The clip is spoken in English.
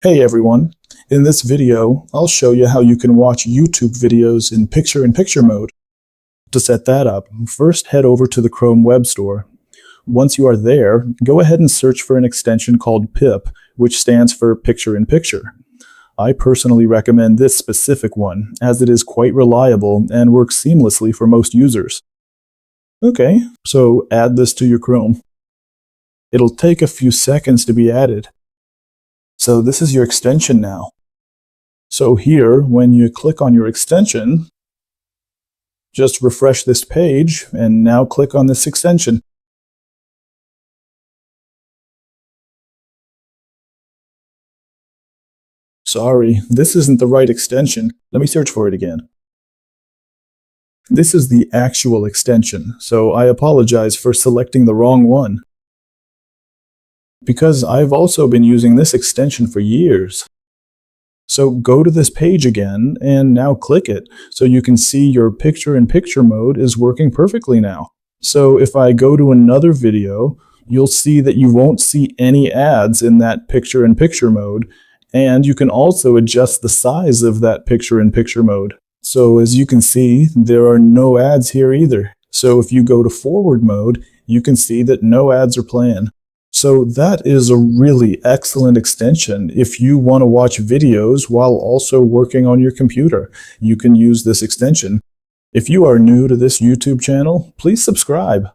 Hey everyone, in this video I'll show you how you can watch YouTube videos in picture-in-picture mode. To set that up, first head over to the Chrome Web Store. Once you are there, go ahead and search for an extension called PIP, which stands for Picture-in-Picture. I personally recommend this specific one, as it is quite reliable and works seamlessly for most users. Okay, so add this to your Chrome. It'll take a few seconds to be added. So this is your extension now. So here, when you click on your extension, just refresh this page and now click on this extension. Sorry, this isn't the right extension. Let me search for it again. This is the actual extension, so I apologize for selecting the wrong one, because I've also been using this extension for years. So go to this page again and now click it so you can see your picture-in-picture mode is working perfectly now. So if I go to another video, you'll see that you won't see any ads in that picture-in-picture mode, and you can also adjust the size of that picture-in-picture mode. So as you can see, there are no ads here either. So if you go to forward mode, you can see that no ads are playing. So that is a really excellent extension. If you want to watch videos while also working on your computer, you can use this extension. If you are new to this YouTube channel, please subscribe.